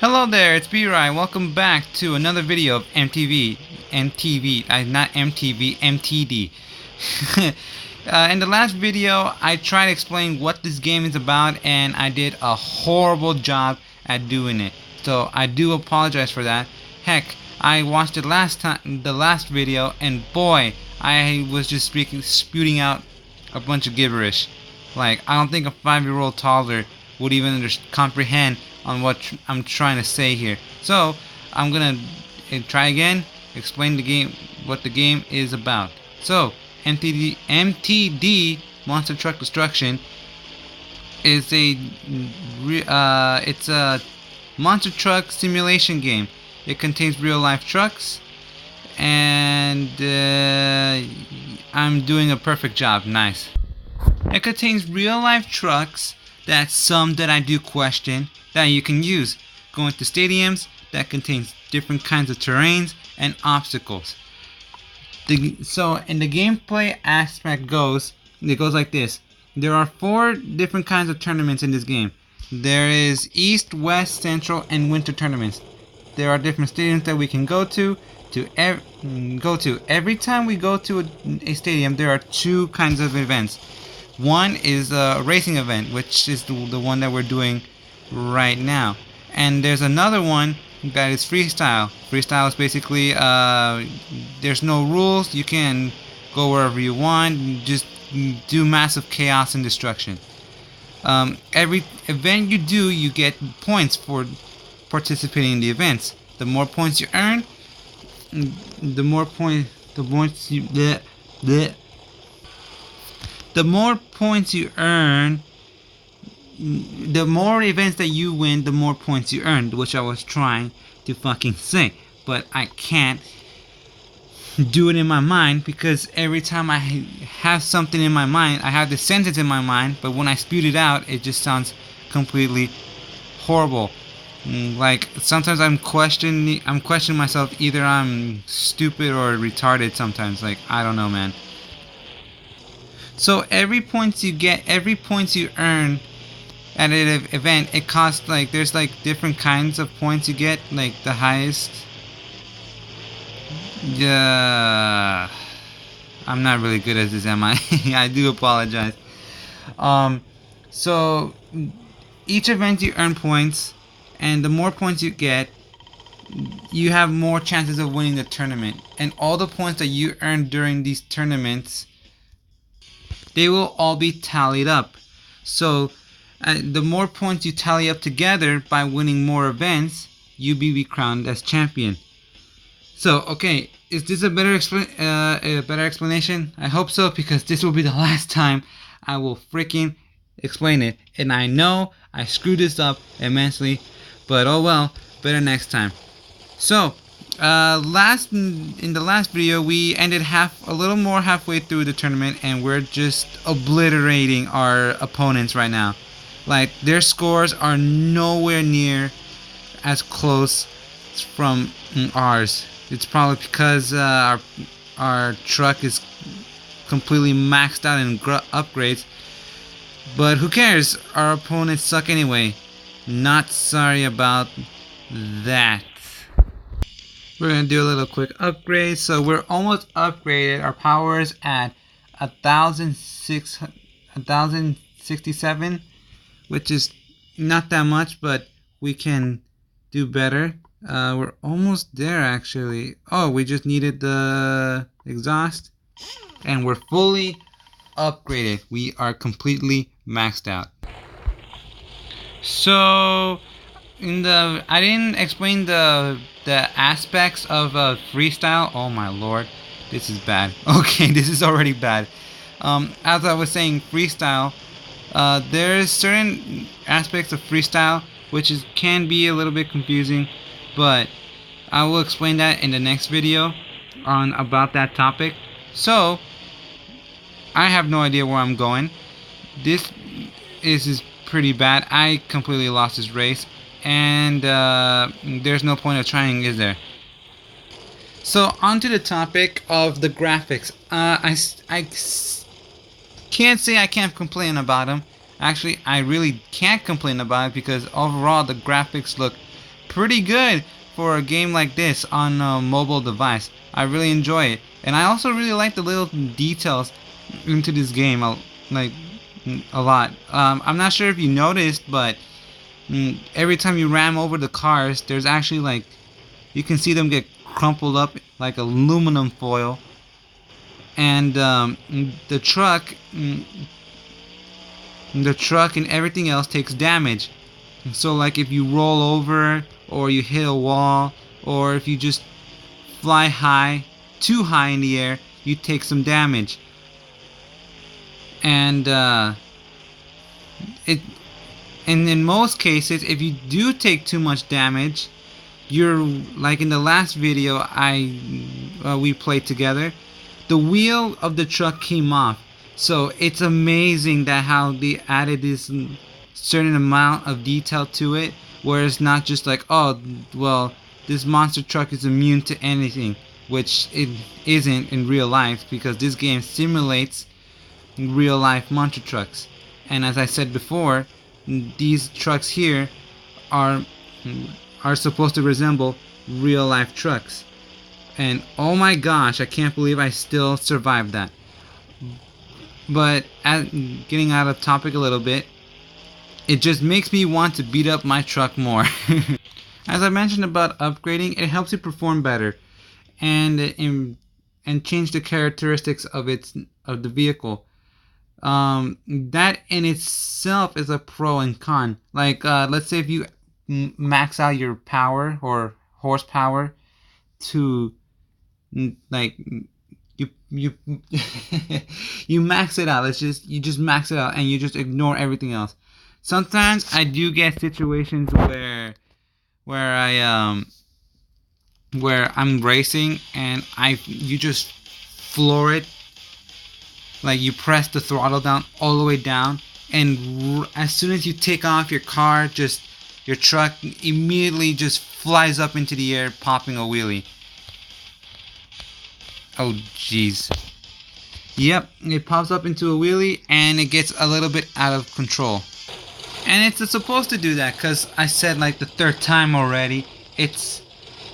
Hello there, it's B-rye. Welcome back to another video of not MTV, MTD. In the last video, I tried to explain what this game is about, and I did a horrible job at doing it. So I do apologize for that. Heck, I watched it the last video, and boy, I was just spewing out a bunch of gibberish. Like, I don't think a 5-year-old toddler would even comprehend on what I'm trying to say here. So I'm gonna try again, explain the game, what the game is about. So MTD Monster Truck Destruction is it's a monster truck simulation game. It contains real life trucks, and I'm doing a perfect job. Nice. It contains real life trucks. That's some that I do question that you can use. Going to stadiums that contains different kinds of terrains and obstacles. So in the gameplay aspect it goes like this. There are 4 different kinds of tournaments in this game. There is East, West, Central, and Winter tournaments. There are different stadiums that we can go to. Every time we go to a stadium, there are 2 kinds of events. One is a racing event, which is the one that we're doing right now. And there's another one that is freestyle. Freestyle is basically, there's no rules. You can go wherever you want. Just do massive chaos and destruction. Every event you do, you get points for participating in the events. The more points you earn, the more points you earn, the more events that you win, the more points you earn, which I was trying to fucking say, but I can't do it in my mind, because every time I have something in my mind, I have the sentence in my mind, but when I spewed it out, it just sounds completely horrible. Like, sometimes I'm questioning myself. Either I'm stupid or retarded sometimes. Like, I don't know, man. So every points you earn at an event, it costs, like, there's like different kinds of points you get. Like the highest, I'm not really good at this, am I? I do apologize. So each event you earn points, and the more points you get, you have more chances of winning the tournament. And all the points that you earn during these tournaments, they will all be tallied up. So the more points you tally up together by winning more events, you be crowned as champion. So, okay, is this a better explanation? I hope so, because this will be the last time I will freaking explain it. And I know I screwed this up immensely, but oh well, better next time. So, in the last video, we ended halfway through the tournament, and we're just obliterating our opponents right now. Like, their scores are nowhere near as close from ours. It's probably because our truck is completely maxed out in upgrades. But who cares? Our opponents suck anyway. Not sorry about that. We're gonna do a little quick upgrade. So we're almost upgraded. Our power is at 1067, which is not that much, but we can do better. We're almost there, actually. Oh, we just needed the exhaust, and we're fully upgraded. We are completely maxed out. So I didn't explain the aspects of freestyle. Oh my lord, this is bad. Okay, this is already bad. As I was saying, freestyle, there's certain aspects of freestyle which can be a little bit confusing, but I will explain that in the next video about that topic. So I have no idea where I'm going. This is pretty bad. I completely lost this race, and there's no point of trying, is there? So onto the topic of the graphics. I can't say I can't complain about them. Actually, I really can't complain about it, because overall the graphics look pretty good for a game like this on a mobile device. I really enjoy it, and I also really like the little details into this game, like a lot. I'm not sure if you noticed, but every time you ram over the cars, there's actually like you can see them get crumpled up like aluminum foil, and the truck and everything else takes damage. So like if you roll over or you hit a wall or if you just fly high, too high in the air, you take some damage. And in most cases, if you do take too much damage, you're like in the last video we played together, the wheel of the truck came off. So it's amazing that how they added this certain amount of detail to it, where it's not just like, oh well, this monster truck is immune to anything, which it isn't in real life, because this game simulates real life monster trucks. And as I said before, these trucks here are supposed to resemble real life trucks. And oh my gosh, I can't believe I still survived that. But getting out of topic a little bit, it just makes me want to beat up my truck more. As I mentioned about upgrading, it helps you perform better and change the characteristics of the vehicle. That in itself is a pro and con. Like let's say if you max out your power or horsepower to like you you max it out. You just max it out and you just ignore everything else. Sometimes I do get situations where I'm racing and you just floor it. Like you press the throttle down all the way down, and as soon as you take off, your truck immediately just flies up into the air, popping a wheelie. Oh jeez. Yep, it pops up into a wheelie and it gets a little bit out of control. And it's supposed to do that because I said like the third time already, it's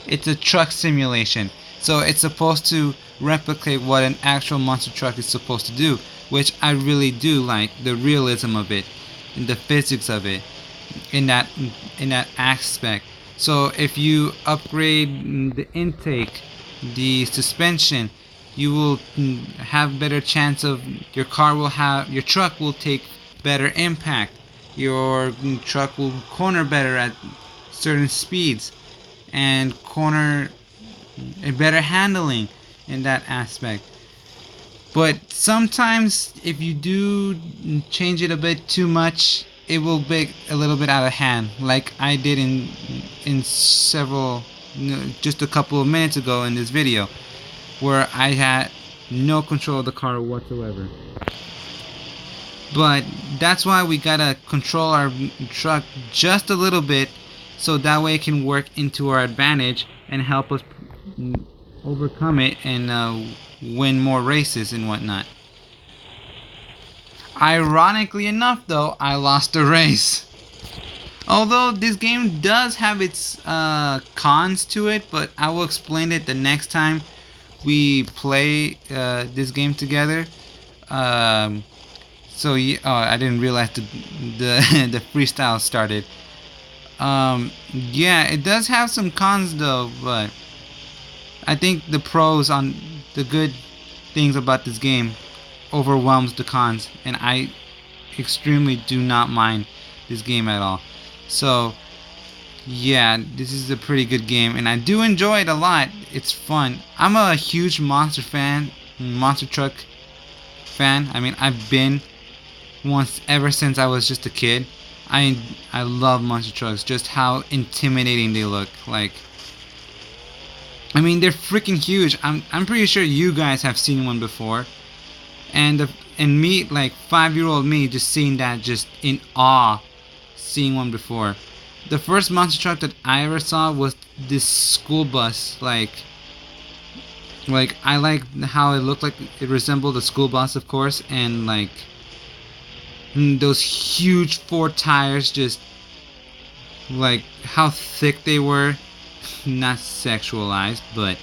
a truck simulation. So it's supposed to replicate what an actual monster truck is supposed to do, which I really do like the realism of it, and the physics of it, in that aspect. So if you upgrade the intake, the suspension, you will have better chance of your truck will take better impact. Your truck will corner better at certain speeds and corner a better handling in that aspect. But sometimes if you do change it a bit too much, it will be a little bit out of hand, like I did in several, just a couple of minutes ago in this video, where I had no control of the car whatsoever. But that's why we gotta control our truck just a little bit, so that way it can work into our advantage and help us overcome it and win more races and whatnot. Ironically enough though, I lost the race. Although this game does have its cons to it, but I will explain it the next time we play this game together. So yeah, I didn't realize the freestyle started. Yeah, it does have some cons though, but I think the pros on the good things about this game overwhelms the cons, and I extremely do not mind this game at all. So yeah, this is a pretty good game and I do enjoy it a lot. It's fun. I'm a huge monster truck fan. I mean, I've been once ever since I was just a kid. I love monster trucks, just how intimidating they look. Like, I mean, they're freaking huge. I'm pretty sure you guys have seen one before. And me, like 5-year-old me, just seeing that, just in awe, seeing one before. The first monster truck that I ever saw was this school bus. Like I like how it looked like it resembled a school bus, of course, and like those huge 4 tires just like how thick they were, not sexualized, but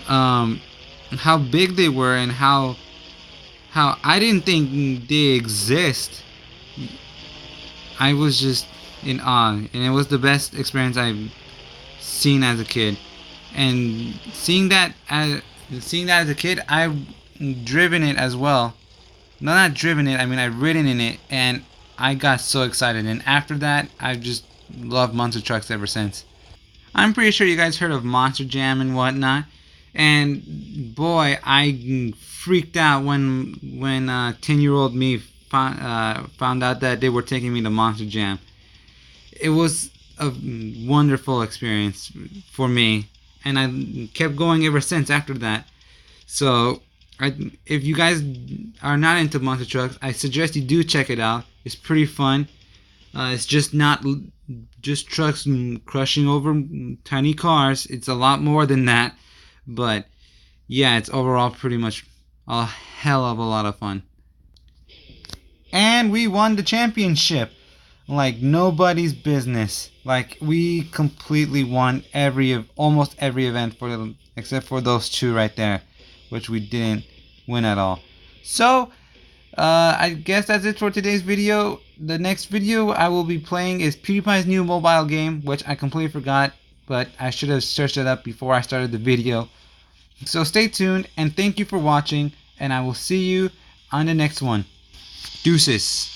how big they were and how I didn't think they exist. I was just in awe, and it was the best experience I've seen as a kid. And seeing that as a kid, I've driven it as well. No, not driven it. I mean, I've ridden in it, and I got so excited. And after that, I've just loved monster trucks ever since. I'm pretty sure you guys heard of Monster Jam and whatnot. And boy, I freaked out when 10-year-old me found out that they were taking me to Monster Jam. It was a wonderful experience for me, and I kept going ever since after that. So, if you guys are not into monster trucks, I suggest you do check it out. It's pretty fun. It's just not just trucks crushing over tiny cars. It's a lot more than that. But yeah, it's overall pretty much a hell of a lot of fun. And we won the championship like nobody's business. Like we completely won almost every event except for those two right there, which we didn't win at all. So I guess that's it for today's video. The next video I will be playing is PewDiePie's new mobile game, which I completely forgot, but I should have searched it up before I started the video. So stay tuned, and thank you for watching, and I will see you on the next one. Deuces.